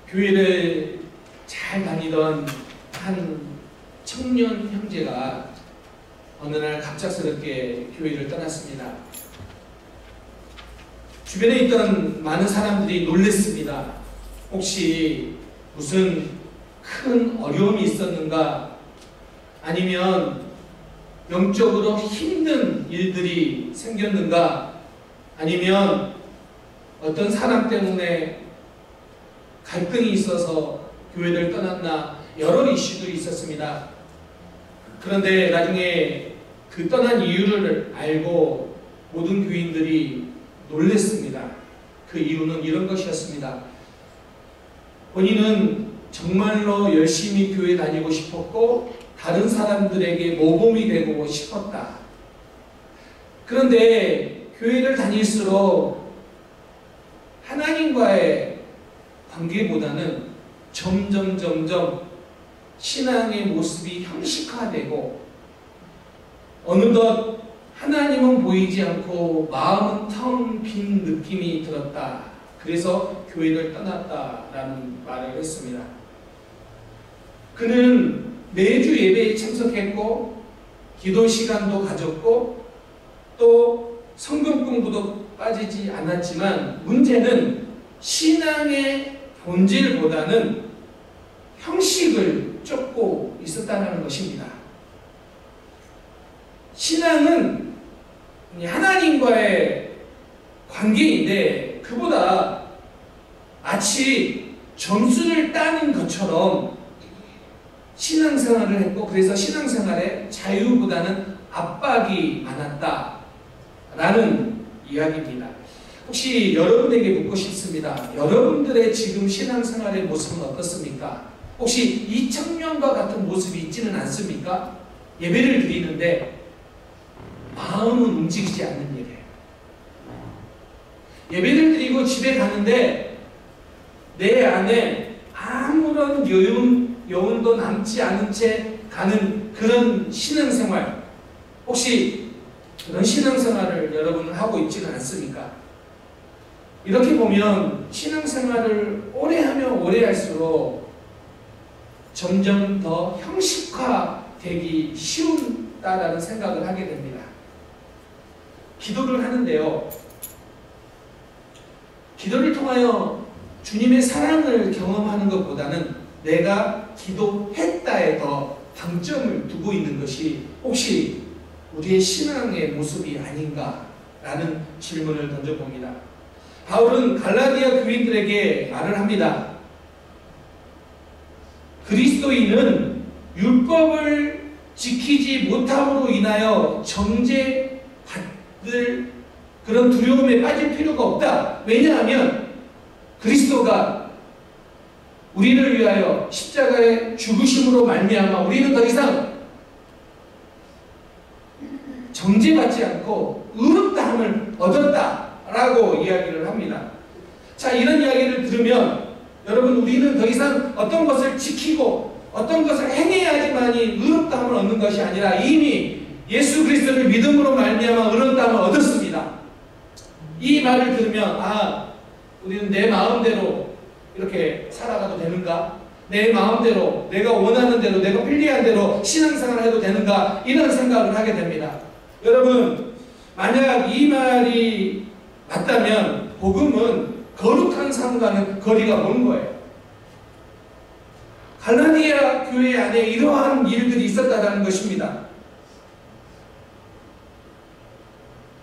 교회를 잘 다니던 한 청년 형제가 어느 날 갑작스럽게 교회를 떠났습니다. 주변에 있던 많은 사람들이 놀랐습니다. 혹시 무슨 큰 어려움이 있었는가? 아니면 영적으로 힘든 일들이 생겼는가? 아니면 어떤 사람 때문에 갈등이 있어서 교회를 떠났나? 여러 이슈들이 있었습니다. 그런데 나중에 그 떠난 이유를 알고 모든 교인들이 놀랐습니다. 그 이유는 이런 것이었습니다. 본인은 정말로 열심히 교회 다니고 싶었고 다른 사람들에게 모범이 되고 싶었다. 그런데 교회를 다닐수록 하나님과의 관계보다는 점점 신앙의 모습이 형식화되고 어느덧 하나님은 보이지 않고 마음은 텅 빈 느낌이 들었다. 그래서 교회를 떠났다라는 말을 했습니다. 그는 매주 예배에 참석했고 기도 시간도 가졌고 또 성경 공부도 빠지지 않았지만 문제는 신앙의 본질보다는 형식을 쫓고 있었다는 것입니다. 신앙은 하나님과의 관계인데 그보다 마치 점수를 따는 것처럼 신앙생활을 했고 그래서 신앙생활에 자유보다는 압박이 많았다라는 이야기입니다. 혹시 여러분에게 묻고 싶습니다. 여러분들의 지금 신앙생활의 모습은 어떻습니까? 혹시 이 청년과 같은 모습이 있지는 않습니까? 예배를 드리는데 마음은 움직이지 않는 일이에요. 예배를 드리고 집에 가는데 내 안에 아무런 여운도 남지 않은 채 가는 그런 신앙생활, 혹시 그런 신앙생활을 여러분은 하고 있지는 않습니까? 이렇게 보면 신앙생활을 오래 하면 오래 할수록 점점 더 형식화되기 쉬운다라는 생각을 하게 됩니다. 기도를 하는데요. 기도를 통하여 주님의 사랑을 경험하는 것보다는 내가 기도했다에 더 방점을 두고 있는 것이 혹시 우리의 신앙의 모습이 아닌가라는 질문을 던져봅니다. 바울은 갈라디아 교인들에게 말을 합니다. 그리스도인은 율법을 지키지 못함으로 인하여 정죄받을 그런 두려움에 빠질 필요가 없다. 왜냐하면 그리스도가 우리를 위하여 십자가의 죽으심으로 말미암아 우리는 더 이상 정죄받지 않고 의롭다함을 얻었다라고 이야기를 합니다. 자, 이런 이야기를 들으면 여러분, 우리는 더 이상 어떤 것을 지키고 어떤 것을 행해야지만이 의롭다함을 얻는 것이 아니라 이미 예수 그리스도를 믿음으로 말미암아 의롭다함을 얻었습니다. 이 말을 들으면 우리는 내 마음대로 이렇게 살아가도 되는가? 내 마음대로 내가 원하는 대로 내가 편리한 대로 신앙생활을 해도 되는가? 이런 생각을 하게 됩니다. 여러분, 만약 이 말이 맞다면 복음은 거룩한 삶과는 거리가 먼 거예요. 갈라디아 교회 안에 이러한 일들이 있었다는 것입니다.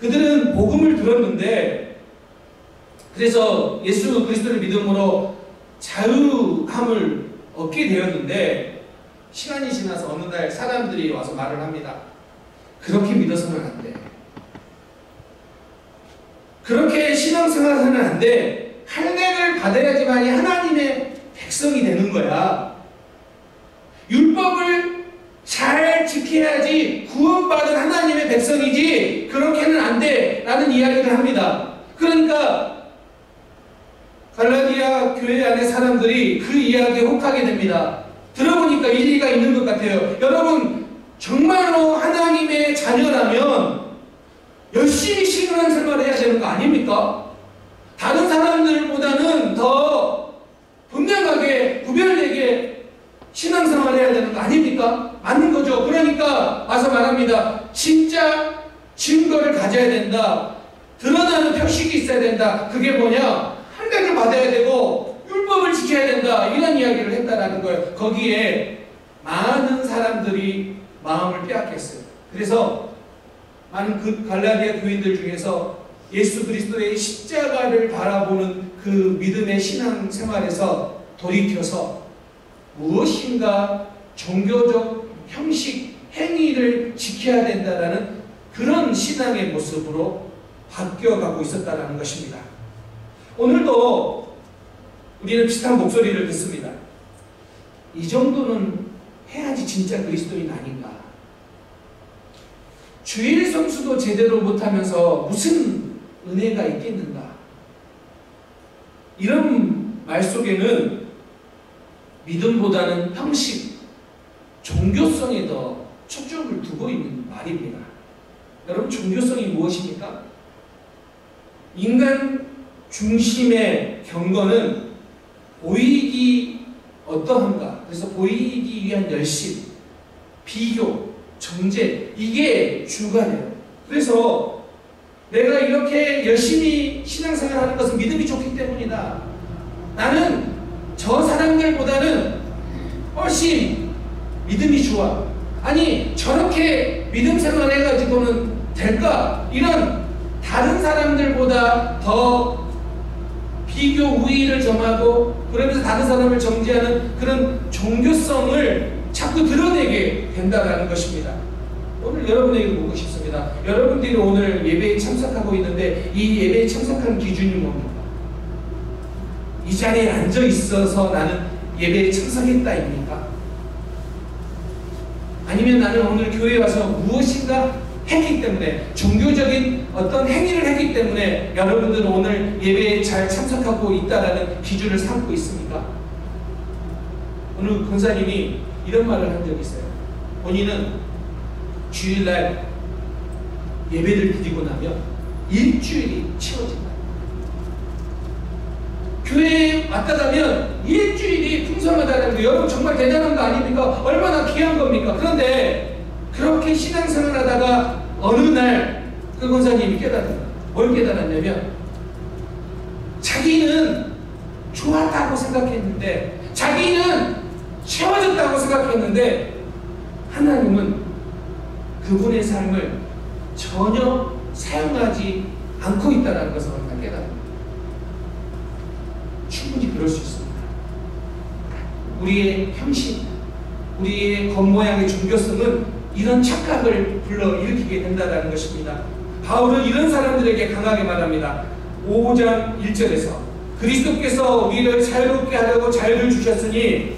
그들은 복음을 들었는데 그래서 예수 그리스도를 믿음으로 자유함을 얻게 되었는데 시간이 지나서 어느 날 사람들이 와서 말을 합니다. 그렇게 믿어서는 안 돼. 그렇게 신앙생활을 하면 안 돼. 할례를 받아야지만이 하나님의 백성이 되는 거야. 율법을 잘 지켜야지 구원받은 하나님의 백성이지 그렇게는 안 돼 라는 이야기를 합니다. 그러니까 갈라디아 교회 안의 사람들이 그 이야기에 혹하게 됩니다. 들어보니까 일리가 있는 것 같아요. 여러분, 정말로 하나님의 자녀라면 열심히 신앙생활을 해야 되는 거 아닙니까? 다른 사람들보다는 더 분명하게 인정받아야 되는 거 아닙니까? 맞는 거죠. 그러니까 와서 말합니다. 진짜 증거를 가져야 된다. 드러나는 표식이 있어야 된다. 그게 뭐냐? 할례를 받아야 되고 율법을 지켜야 된다. 이런 이야기를 했다라는 거예요. 거기에 많은 사람들이 마음을 빼앗겼어요. 그래서 많은 그 갈라디아 교인들 중에서 예수 그리스도의 십자가를 바라보는 그 믿음의 신앙 생활에서 돌이켜서 무엇인가 종교적 형식, 행위를 지켜야 된다라는 그런 신앙의 모습으로 바뀌어가고 있었다는 것입니다. 오늘도 우리는 비슷한 목소리를 듣습니다. 이 정도는 해야지 진짜 그리스도인 아닌가. 주일 성수도 제대로 못하면서 무슨 은혜가 있겠는가. 이런 말 속에는 믿음보다는 형식, 종교성에 더 초점을 두고 있는 말입니다. 여러분, 종교성이 무엇입니까? 인간 중심의 경건은 보이기 어떠한가. 그래서 보이기 위한 열심, 비교, 정죄, 이게 주가 돼요. 그래서 내가 이렇게 열심히 신앙생활 하는 것은 믿음이 좋기 때문이다. 나는 저 사람들보다는 훨씬 믿음이 좋아. 아니, 저렇게 믿음 생활 해가지고는 될까? 이런 다른 사람들보다 더 비교 우위를 점하고 그러면서 다른 사람을 정죄하는 그런 종교성을 자꾸 드러내게 된다는 것입니다. 오늘 여러분에게 묻고 싶습니다. 여러분들이 오늘 예배에 참석하고 있는데 이 예배에 참석하는 기준이 뭡니까? 이 자리에 앉아 있어서 나는 예배에 참석했다입니까? 아니면 나는 오늘 교회에 와서 무엇인가 했기 때문에, 종교적인 어떤 행위를 했기 때문에 여러분들은 오늘 예배에 잘 참석하고 있다라는 기준을 삼고 있습니까? 오늘 권사님이 이런 말을 한 적이 있어요. 본인은 주일날 예배를 드리고 나면 일주일이 채워진다. 교회에 왔다 가면 일주일이 풍성하다는 거, 여러분 정말 대단한 거 아닙니까? 얼마나 귀한 겁니까? 그런데 그렇게 신앙생활 하다가 어느 날 그 권사님이 깨달았다. 뭘 깨달았냐면 자기는 좋았다고 생각했는데, 자기는 채워졌다고 생각했는데 하나님은 그분의 삶을 전혀 사용하지 않고 있다는 것을 깨달았다. 충분히 그럴 수 있습니다. 우리의 형식, 우리의 겉모양의 종교성은 이런 착각을 불러일으키게 된다는 것입니다. 바울은 이런 사람들에게 강하게 말합니다. 5장 1절에서 그리스도께서 우리를 자유롭게 하려고 자유를 주셨으니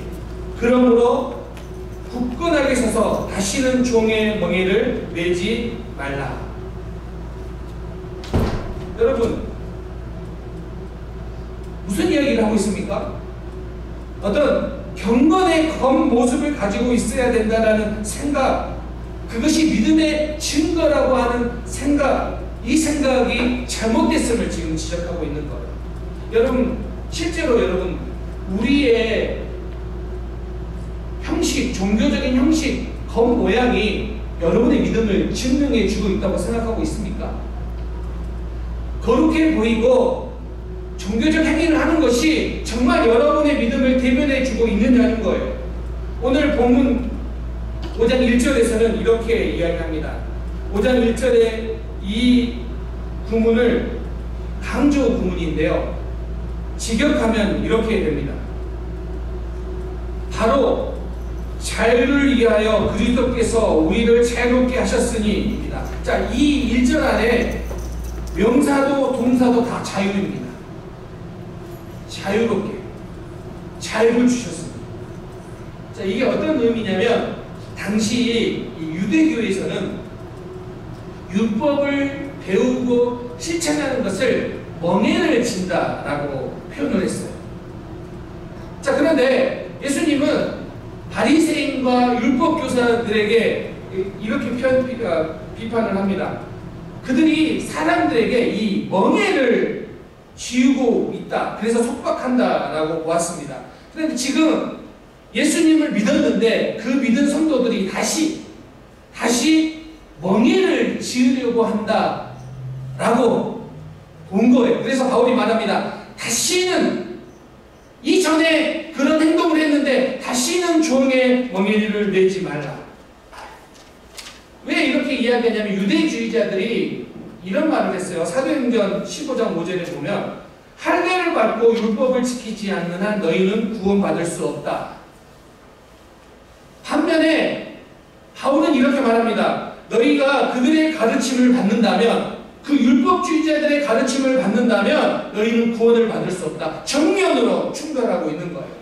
그러므로 굳건하게 서서 다시는 종의 멍에를 매지 말라. 여러분, 무슨 이야기를 하고 있습니까? 어떤 경건의 겉모습을 가지고 있어야 된다는 생각, 그것이 믿음의 증거라고 하는 생각, 이 생각이 잘못됐음을 지금 지적하고 있는 거예요. 여러분, 실제로 여러분, 우리의 형식, 종교적인 형식, 겉모양이 여러분의 믿음을 증명해 주고 있다고 생각하고 있습니까? 거룩해 보이고 종교적 행위를 하는 것이 정말 여러분의 믿음을 대변해 주고 있느냐는 거예요. 오늘 본문 5장 1절에서는 이렇게 이야기합니다. 5장 1절에 이 구문을 강조 구문인데요. 직역하면 이렇게 됩니다. 바로 자유를 위하여 그리스도께서 우리를 자유롭게 하셨으니입니다. 자, 이 1절 안에 명사도 동사도 다 자유입니다. 자유롭게 자유를 주셨습니다. 자, 이게 어떤 의미냐면 당시 이 유대교에서는 율법을 배우고 실천하는 것을 멍에를 진다라고 표현을 했어요. 자, 그런데 예수님은 바리새인과 율법교사들에게 이렇게 비판을 합니다. 그들이 사람들에게 이 멍에를 지우고 있다. 그래서 속박한다라고 보았습니다. 그런데 지금 예수님을 믿었는데 그 믿은 성도들이 다시 멍에를 지으려고 한다라고 본 거예요. 그래서 바울이 말합니다. 다시는 이전에 그런 행동을 했는데 다시는 종의 멍에를 내지 말라. 왜 이렇게 이야기하냐면 유대주의자들이 이런 말을 했어요. 사도행전 15장 5절에 보면 할례를 받고 율법을 지키지 않는 한 너희는 구원받을 수 없다. 반면에 바울은 이렇게 말합니다. 너희가 그들의 가르침을 받는다면, 그 율법주의자들의 가르침을 받는다면 너희는 구원을 받을 수 없다. 정면으로 충돌하고 있는 거예요.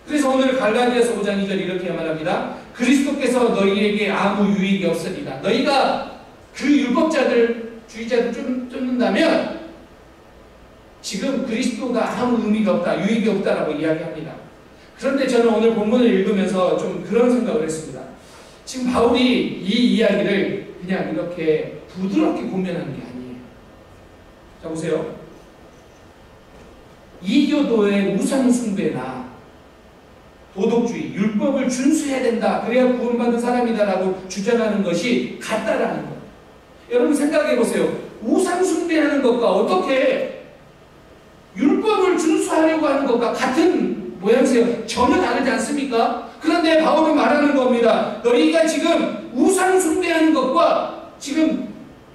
그래서 오늘 갈라디아서 5장 2절 이렇게 말합니다. 그리스도께서 너희에게 아무 유익이 없으리라. 너희가 그 율법주의자들 쫓는다면 지금 그리스도가 아무 의미가 없다, 유익이 없다라고 이야기합니다. 그런데 저는 오늘 본문을 읽으면서 좀 그런 생각을 했습니다. 지금 바울이 이 이야기를 그냥 이렇게 부드럽게 고면하는 게 아니에요. 자, 보세요. 이교도의 우상숭배나 도덕주의, 율법을 준수해야 된다, 그래야 구원받는 사람이다라고 주장하는 것이 같다라는 거예요. 여러분 생각해 보세요. 우상숭배하는 것과 어떻게 율법을 준수하려고 하는 것과 같은 모양새요. 전혀 다르지 않습니까? 그런데 바울은 말하는 겁니다. 너희가 지금 우상숭배하는 것과 지금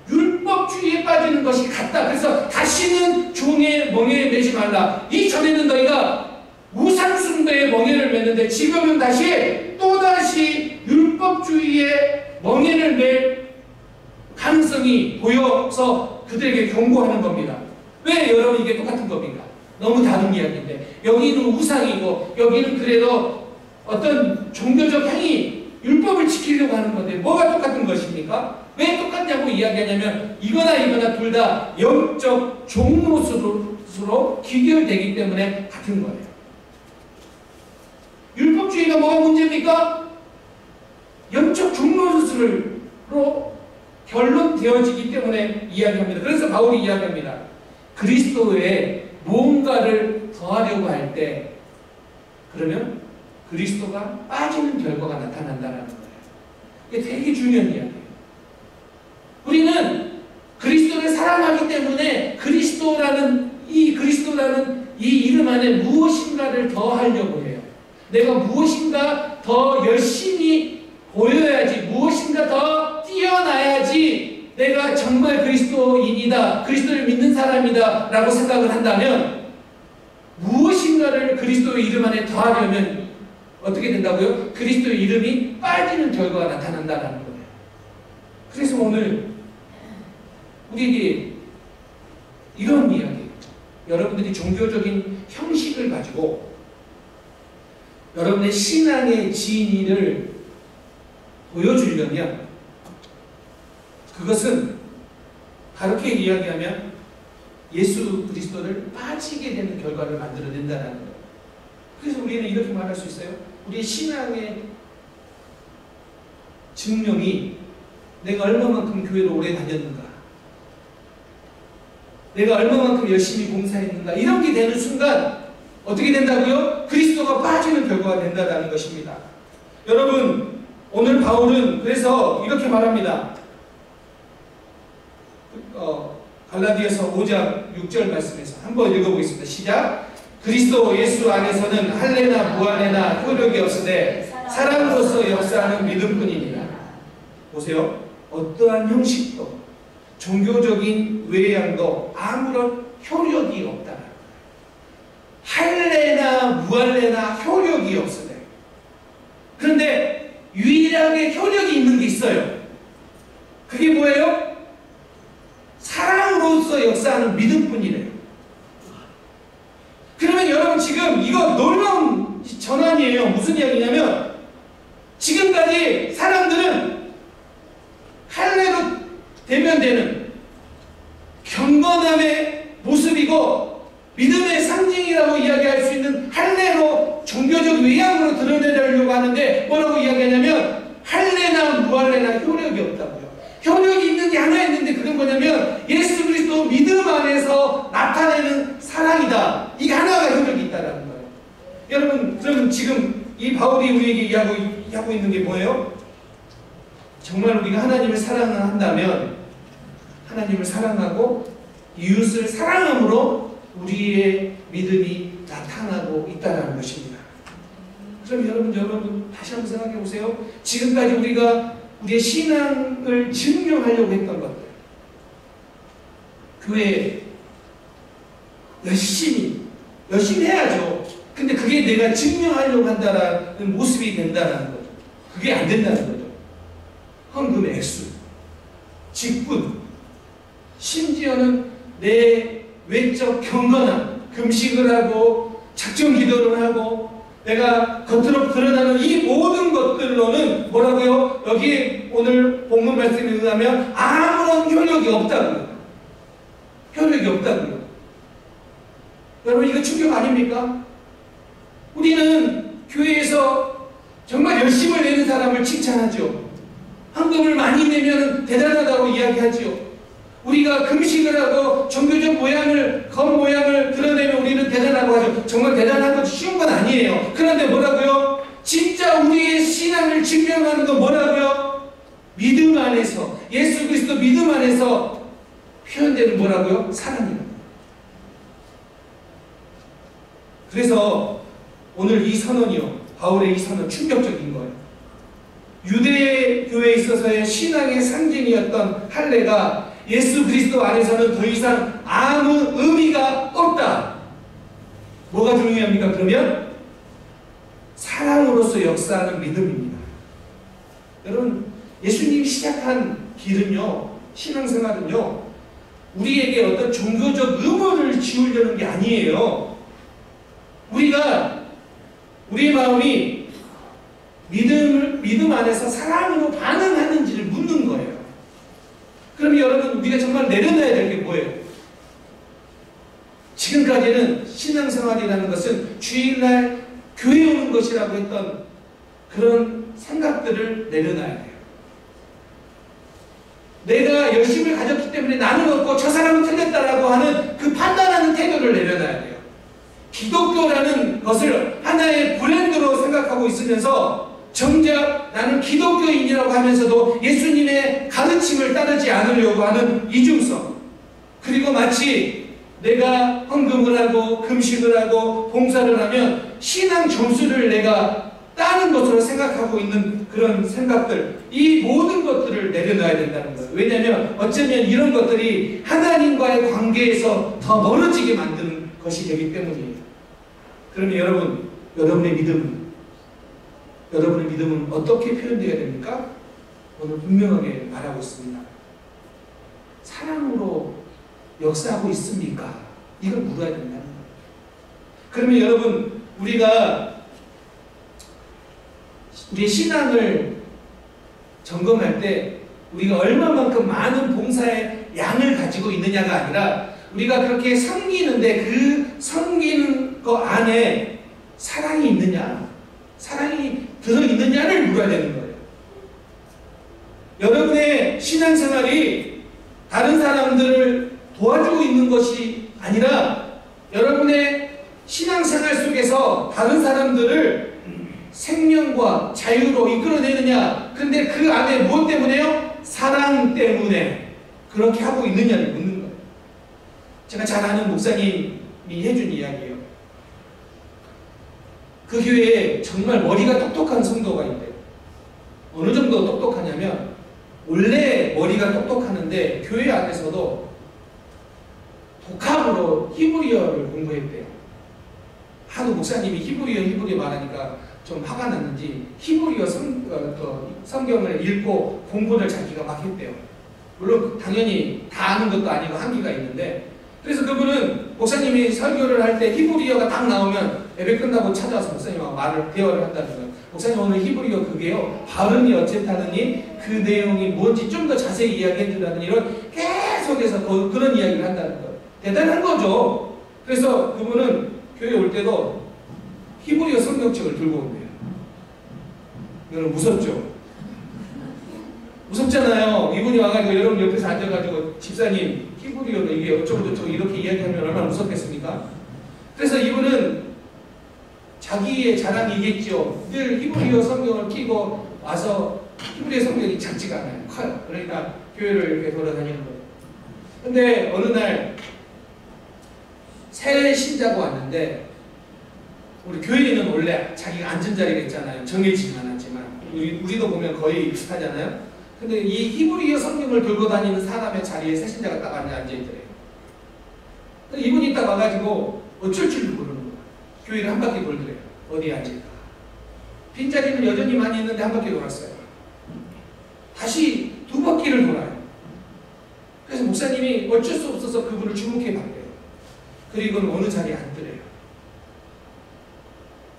율법주의에 빠지는 것이 같다. 그래서 다시는 종의 멍에에 매지 말라. 이전에는 너희가 우상숭배의 멍에를 맸는데 지금은 또다시 율법주의의 멍에를 맬 가능성이 보여서 그들에게 경고하는 겁니다. 왜 여러분 이게 똑같은 겁니까? 너무 다른 이야기인데 여기는 우상이고 여기는 그래도 어떤 종교적 행위, 율법을 지키려고 하는 건데 뭐가 똑같은 것입니까? 왜 똑같냐고 이야기하냐면 이거나 둘 다 영적 종로수로 귀결되기 때문에 같은 거예요. 율법주의가 뭐가 문제입니까? 영적 종로수로 결론되어지기 때문에 이야기합니다. 그래서 바울이 이야기합니다. 그리스도에 무언가를 더하려고 할 때 그러면 그리스도가 빠지는 결과가 나타난다는 거예요. 이게 되게 중요한 이야기예요. 우리는 그리스도를 사랑하기 때문에 그리스도라는 이 이름 안에 무엇인가를 더하려고 해요. 내가 무엇인가 더 열심히 보여야지, 무엇인가 더 뛰어나야지 내가 정말 그리스도인이다, 그리스도를 믿는 사람이다 라고 생각을 한다면 무엇인가를 그리스도의 이름 안에 더하려면 어떻게 된다고요? 그리스도의 이름이 빠지는 결과가 나타난다는 거예요. 그래서 오늘 우리에게 이런 이야기, 여러분들이 종교적인 형식을 가지고 여러분의 신앙의 진리를 보여주려면 그것은 다르게 이야기하면 예수 그리스도를 빠지게 되는 결과를 만들어낸다는 거예요. 그래서 우리는 이렇게 말할 수 있어요. 우리의 신앙의 증명이 내가 얼마만큼 교회를 오래 다녔는가, 내가 얼마만큼 열심히 봉사했는가, 이런 게 되는 순간 어떻게 된다고요? 그리스도가 빠지는 결과가 된다는 것입니다. 여러분, 오늘 바울은 그래서 이렇게 말합니다. 갈라디아서 5장 6절 말씀에서 한번 읽어보겠습니다. 시작. 그리스도 예수 안에서는 할례나 무할례나 효력이 없으되 사랑으로서 역사하는 믿음뿐이니라. 보세요. 어떠한 형식도 종교적인 외양도 아무런 효력이 없다. 할례나 무할례나 효력이 없으되. 그런데 유일하게 효력이 있는 게 있어요. 그게 뭐예요? 사랑으로서 역사하는 믿음뿐이래요. 그러면 여러분 지금 이거 놀라운 전환이에요. 무슨 이야기냐면 지금까지 사람들은 할례로 대변되는 경건함의 모습이고 믿음의 상징이라고 이야기할 수 있는 할례로 종교적 외양으로 드러내려고 하는데 뭐라고 이야기하냐면 할례나 무할례나 효력이 없다고요. 효력이 있는 게 하나 있는데 그건 뭐냐면 예수 그리스도 믿음 안에서 나타내는 사랑이다. 이게 하나가 효력이 있다는 거예요. 여러분, 그럼 지금 이 바울이 우리에게 하고 있는 게 뭐예요? 정말 우리가 하나님을 사랑한다면 하나님을 사랑하고 이웃을 사랑함으로 우리의 믿음이 나타나고 있다는 것입니다. 그럼 여러분 다시 한번 생각해 보세요. 지금까지 우리가 우리의 신앙을 증명하려고 했던 것들, 교회에 열심히 해야죠. 근데 그게 내가 증명하려고 한다는 모습이 된다는 거죠. 그게 안 된다는 거죠. 헌금의 액수, 직분, 심지어는 내 외적 경건함, 금식을 하고 작정 기도를 하고 내가 겉으로 드러나는 이 모든 것들로는 뭐라고요? 여기에 오늘 본문 말씀에 의하면 아무런 효력이 없다는 거예요. 효력이 없다는 거예요. 여러분 이거 충격 아닙니까? 우리는 교회에서 정말 열심을 내는 사람을 칭찬하죠. 헌금을 많이 내면 대단하다고 이야기하지요. 우리가 금식을 하고 종교적 모양을, 겉모양을 드러내면 우리는 대단하고 하죠. 정말 대단한 건 쉬운 건 아니에요. 그런데 뭐라고요? 진짜 우리의 신앙을 증명하는 건 뭐라고요? 믿음 안에서, 예수 그리스도 믿음 안에서 표현되는 뭐라고요? 사랑이에요. 그래서 오늘 이 선언이요, 바울의 이 선언 충격적인 거예요. 유대 교회에 있어서의 신앙의 상징이었던 할례가 예수 그리스도 안에서는 더 이상 아무 의미가 없다. 뭐가 중요합니까? 그러면 사랑으로서 역사하는 믿음입니다. 여러분, 예수님이 시작한 길은요, 신앙생활은요, 우리에게 어떤 종교적 의무를 지우려는 게 아니에요. 우리의 마음이 믿음 안에서 사랑으로 반응하는지를 묻는 거예요. 그럼 여러분, 우리가 정말 내려놔야 될 게 뭐예요? 지금까지는 신앙생활이라는 것은 주일날 교회 오는 것이라고 했던 그런 생각들을 내려놔야 돼요. 내가 열심을 가졌기 때문에 나는 없고 저 사람은 틀렸다라고 하는 그 판단하는 태도를 내려놔야 돼요. 기독교라는 것을 하나의 브랜드로 생각하고 있으면서 정작 나는 기독교인이라고 하면서도 예수님의 가르침을 따르지 않으려고 하는 이중성, 그리고 마치 내가 헌금을 하고 금식을 하고 봉사를 하면 신앙 점수를 내가 따는 것으로 생각하고 있는 그런 생각들, 이 모든 것들을 내려놔야 된다는 거예요. 왜냐하면 어쩌면 이런 것들이 하나님과의 관계에서 더 멀어지게 만드는 것이 되기 때문이에요. 그러면 여러분의 믿음은 어떻게 표현되어야 됩니까? 오늘 분명하게 말하고 있습니다. 사랑으로 역사하고 있습니까? 이걸 물어야 된다는 거예요. 그러면 여러분, 우리가 우리의 신앙을 점검할 때 우리가 얼마만큼 많은 봉사의 양을 가지고 있느냐가 아니라 우리가 그렇게 섬기는데 그 섬기는 거 안에 사랑이 있느냐, 사랑이 들어있느냐를 물어야 되는 거예요. 여러분의 신앙생활이 다른 사람들을 도와주고 있는 것이 아니라 여러분의 신앙생활 속에서 다른 사람들을 생명과 자유로 이끌어내느냐, 근데 그 안에 무엇 때문에요? 사랑 때문에 그렇게 하고 있느냐를 묻는 거예요. 제가 잘 아는 목사님이 해준 이야기예요. 그 교회에 정말 머리가 똑똑한 성도가 있대요. 어느 정도 똑똑하냐면 원래 머리가 똑똑하는데 교회 안에서도 독학으로 히브리어를 공부했대요. 하도 목사님이 히브리어 말하니까 좀 화가 났는지 히브리어 성경을 읽고 공부를 자기가 막 했대요. 물론 당연히 다 아는 것도 아니고 한계가 있는데, 그래서 그분은 목사님이 설교를 할 때 히브리어가 딱 나오면 예배 끝나고 찾아와서 목사님하고 대화를 한다는 거예요. 목사님, 오늘 히브리어 그게요, 발음이 어쨌다느니 그 내용이 뭔지 좀 더 자세히 이야기해 주라는 이런 계속해서 그런 이야기를 한다는 거예요. 대단한 거죠. 그래서 그분은 교회 올 때도 히브리어 성경책을 들고 온대요. 여러분 무섭죠? 무섭잖아요. 이분이 와가지고 여러분 옆에서 앉아가지고 집사님 히브리어로 이게 어쩌고저쩌고 이렇게 이야기하면 얼마나 무섭겠습니까? 그래서 이분은 자기의 자랑이겠죠. 늘 히브리어 성경을 끼고 와서 히브리어 성경이 작지가 않아요. 커요. 그러니까 교회를 이렇게 돌아다니는 거예요. 근데 어느 날 새 신자가 왔는데, 우리 교인은 원래 자기가 앉은 자리가 있잖아요. 정해지진 않았지만 우리도 보면 거의 비슷하잖아요. 근데 이 히브리어 성경을 들고 다니는 사람의 자리에 새 신자가 딱 앉아있더래요. 이분이 딱 와가지고 어쩔 줄도 모르는 거야. 교회를 한 바퀴 돌더래요. 어디에 앉을까. 빈자리는 여전히 많이 있는데 한 바퀴 돌았어요. 다시 두 바퀴를 돌아요. 그래서 목사님이 어쩔 수 없어서 그분을 주목해 봤대요. 그리고 어느 자리에 앉더래요.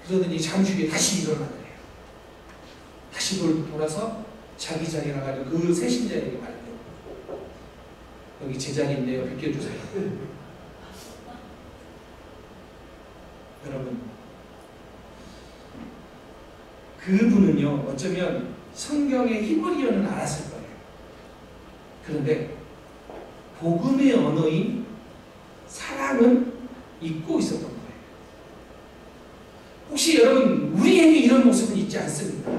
그러더니 잠시 후에 다시 일어나더래요. 다시 돌아서 자기 자리에 가가지고 그 새 신자에게 말해요. 여기 제 자리인데요. 비켜주세요. 여러분, 그분은요, 어쩌면 성경의 히브리어는 알았을 거예요. 그런데 복음의 언어인 사랑은 잊고 있었던 거예요. 혹시 여러분, 우리에게 이런 모습은 있지 않습니까?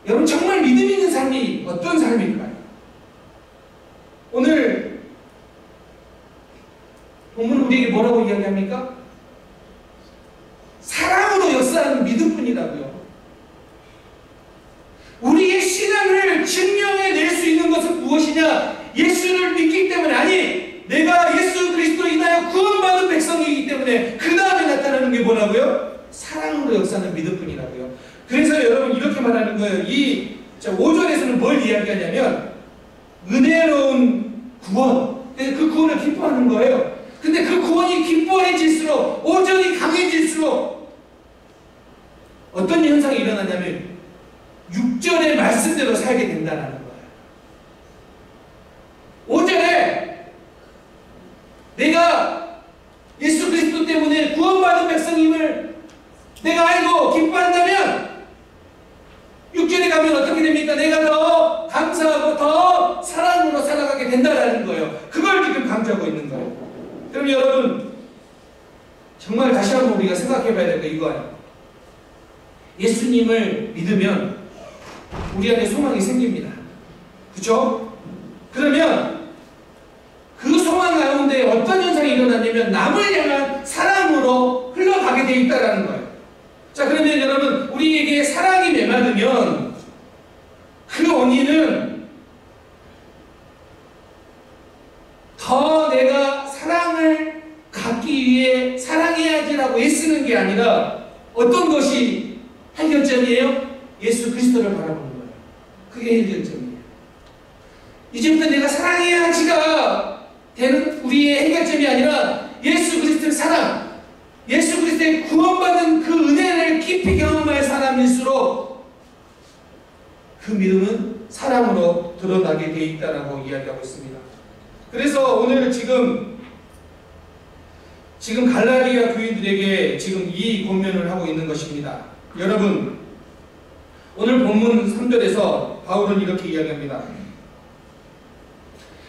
여러분, 정말 믿음 있는 삶이 어떤 삶일까요? 오늘 본문 우리에게 뭐라고 이야기합니까? 사랑으로 역사하는 믿음뿐이라고요. 우리의 신앙을 증명해낼 수 있는 것은 무엇이냐? 예수를 믿기 때문에, 아니, 내가 예수 그리스도로 인하여 구원받은 백성이기 때문에 그 다음에 나타나는 게 뭐라고요? 사랑으로 역사하는 믿음뿐이라고요. 그래서 여러분 이렇게 말하는 거예요. 이 5절에서는 뭘 이야기하냐면 은혜로운 구원, 그 구원을 기뻐하는 거예요. 근데 그 구원이 기뻐해질수록, 5절이 강해질수록 어떤 현상이 일어나냐면 6절의 말씀대로 살게 된다는 거예요. 5절에 내가 예수 그리스도 때문에 구원받은 백성임을 내가 알고 기뻐한다면 6절에 가면 어떻게 됩니까? 내가 더 감사하고 더 사랑으로 살아가게 된다는 거예요. 그걸 지금 강조하고 있는 거예요. 그럼 여러분, 정말 다시 한번 우리가 생각해 봐야 될 거 이거예요. 예수님을 믿으면 우리 안에 소망이 생깁니다. 그렇죠? 그러면 그 소망 가운데 어떤 현상이 일어나냐면 남을 향한 사랑으로 흘러가게 돼 있다는 거예요. 자, 그러면 여러분, 우리에게 사랑이 메마르면 그 원인은 더 내가 사랑을 갖기 위해 사랑해야지라고 애쓰는 게 아니라 어떤 것이 해결점이에요? 예수 그리스도를 바라보는 거예요. 그게 해결점이에요. 이제부터 내가 사랑해야지가 되는 우리의 해결점이 아니라 예수 그리스도의 사랑, 예수 그리스도의 구원받은 그 은혜를 깊이 경험할 사람일수록 그 믿음은 사랑으로 드러나게 돼 있다라고 이야기하고 있습니다. 그래서 오늘 지금 갈라디아 교인들에게 지금 이 권면을 하고 있는 것입니다. 여러분, 오늘 본문 3절에서 바울은 이렇게 이야기합니다.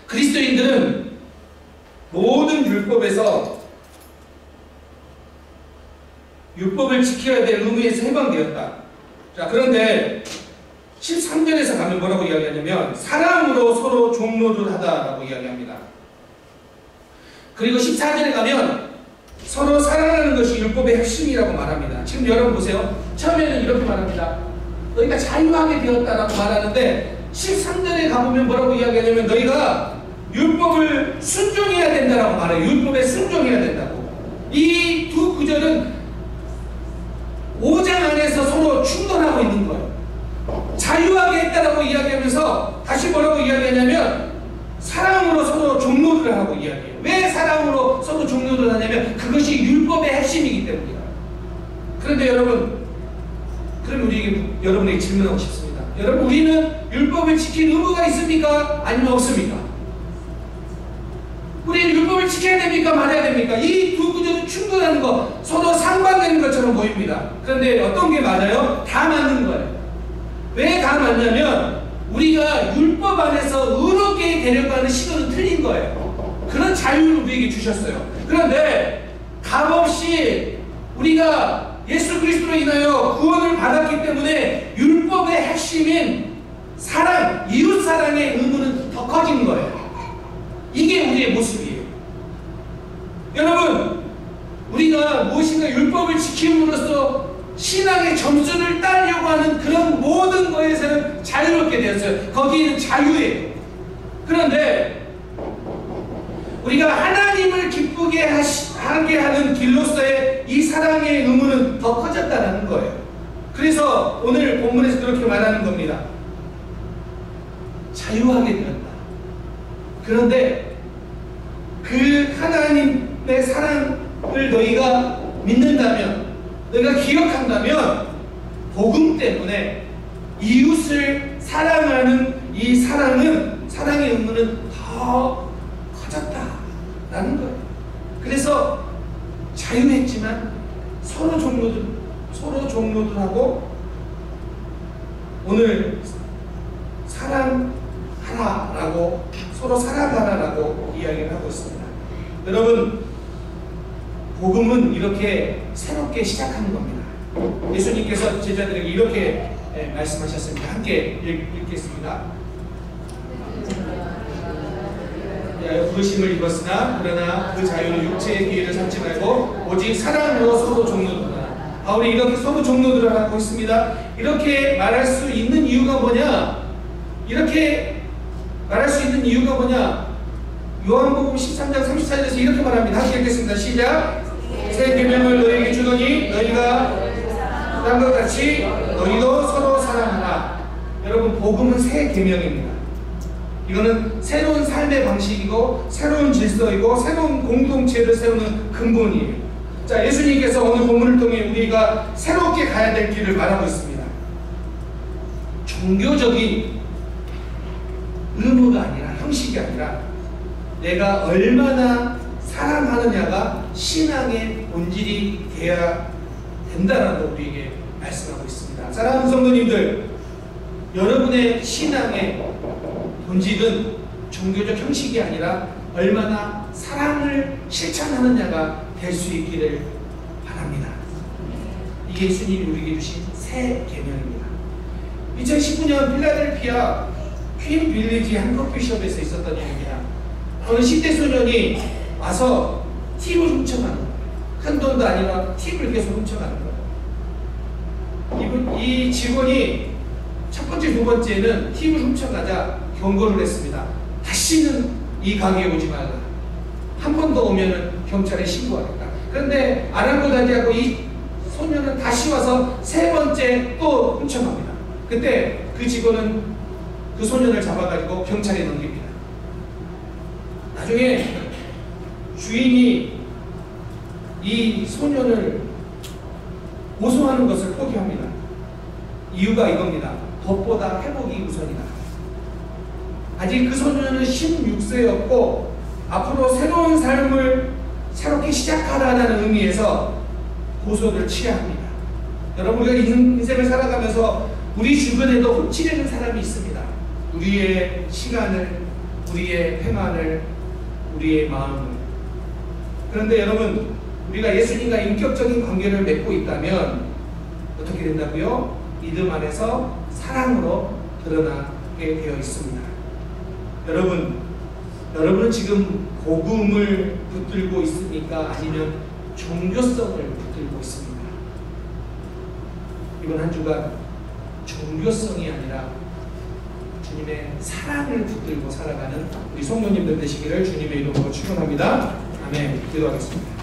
그리스도인들은 모든 율법에서 율법을 지켜야 될 의무에서 해방되었다. 자, 그런데 13절에서 가면 뭐라고 이야기하냐면 사랑으로 서로 종로를 하다라고 이야기합니다. 그리고 14절에 가면 서로 사랑하는 것이 율법의 핵심이라고 말합니다. 지금 여러분 보세요. 처음에는 이렇게 말합니다. 너희가 자유하게 되었다라고 말하는데 13절에 가보면 뭐라고 이야기하냐면 너희가 율법을 순종해야 된다라고 말해요. 율법에 순종해야 된다고. 이 두 구절은 5장 안에서 서로 충돌하고 있는 거예요. 자유하게 했다라고 이야기하면서 다시 뭐라고 이야기하냐면 사랑으로 서로 종로를 하고 이야기해요. 왜 사랑으로 서로 종로를 하냐면 그것이 율법의 핵심이기 때문이다. 그런데 여러분, 그럼 여러분에게 질문하고 싶습니다. 여러분, 우리는 율법을 지킬 의무가 있습니까? 아니면 없습니까? 우리는 율법을 지켜야 됩니까? 말아야 됩니까? 이 두 구절은 충돌하는 거, 서로 상반되는 것처럼 보입니다. 그런데 어떤 게 맞아요? 다 맞는 거예요. 왜 다 맞냐면 우리가 율법 안에서 의롭게 되려고 하는 시도는 틀린 거예요. 그런 자유를 우리에게 주셨어요. 그런데 값없이 우리가 예수 그리스도로 인하여 구원을 받았기 때문에 율법의 핵심인 사랑, 이웃 사랑의 의무는 더 커진 거예요. 이게 우리의 모습이에요. 여러분, 우리가 무엇인가 율법을 지킴으로써 신앙의 점수를 따려고 하는 그런 모든 것에서는 자유롭게 되었어요. 거기에는 자유예요. 그런데 우리가 하나님을 기쁘게 하게 하는 길로서의 이 사랑의 의무는 더 커졌다는 거예요. 그래서 오늘 본문에서 그렇게 말하는 겁니다. 자유하게 되었다. 그런데 그 하나님의 사랑을 너희가 믿는다면, 너희가 기억한다면 복음 때문에 이웃을 사랑하는 이 사랑의 의무는 더 커졌다라는 거예요. 그래서 자유했지만 서로 종로들하고 오늘 사랑하라라고, 서로 사랑하라라고 이야기를 하고 있습니다. 여러분, 복음은 이렇게 새롭게 시작하는 겁니다. 예수님께서 제자들에게 이렇게 말씀하셨습니다. 함께 읽겠습니다. 부르심을 입었으나 그러나 그 자유는 육체의 기회를 삼지 말고 오직 사랑으로 서로 종로들하라. 바울이 이렇게 서로 종로들하라 하고 있습니다. 이렇게 말할 수 있는 이유가 뭐냐? 이렇게 말할 수 있는 이유가 뭐냐? 요한복음 13장 34절에서 이렇게 말합니다. 함께 읽겠습니다. 시작. 새 계명을 너희에게 주더니 너희가 딴 것 같이 너희도 서로 사랑하라. 여러분, 복음은 새 계명입니다. 이거는 새로운 삶의 방식이고 새로운 질서이고 새로운 공동체를 세우는 근본이에요. 자, 예수님께서 오늘 본문을 통해 우리가 새롭게 가야 될 길을 말하고 있습니다. 종교적인 의무가 아니라, 형식이 아니라 내가 얼마나 사랑하느냐가 신앙의 본질이 되어야 된다라고 우리에게 말씀하고 있습니다. 사랑하는 성도님들, 여러분의 신앙의 본질은 종교적 형식이 아니라 얼마나 사랑을 실천하느냐가 될 수 있기를 바랍니다. 이게 예수님이 우리에게 주신 새 계명입니다. 2019년 필라델피아 퀸 빌리지 한 커피숍에서 있었던 일입니다. 어느 10대 소년이 와서 팁을 훔쳐가는 거예요. 큰 돈도 아니라 팁을 계속 훔쳐가는 거예요. 이 직원이 첫 번째, 두 번째는 팁을 훔쳐가자 경고를 했습니다. 다시는 이 가게에 오지 말라. 한 번 더 오면은 경찰에 신고하겠다. 그런데 아랑곳하지 않고 이 소년은 다시 와서 세 번째 또 훔쳐갑니다. 그때 그 직원은 그 소년을 잡아가지고 경찰에 넘깁니다. 나중에 주인이 이 소년을 고소하는 것을 포기합니다. 이유가 이겁니다. 법보다 회복이 우선이다. 아직 그 소년은 16세였고 앞으로 새로운 삶을 새롭게 시작하라는 의미에서 고소를 취해야 합니다. 여러분, 우리가 인생을 살아가면서 우리 주변에도 훔치려는 사람이 있습니다. 우리의 시간을, 우리의 평안을, 우리의 마음을. 그런데 여러분, 우리가 예수님과 인격적인 관계를 맺고 있다면 어떻게 된다고요? 믿음 안에서 사랑으로 드러나게 되어 있습니다. 여러분은 지금 복음을 붙들고 있습니까? 아니면 종교성을 붙들고 있습니까? 이번 한 주간 종교성이 아니라 주님의 사랑을 붙들고 살아가는 우리 성도님들 되시기를 주님의 이름으로 축원합니다. 아멘. 기도하겠습니다.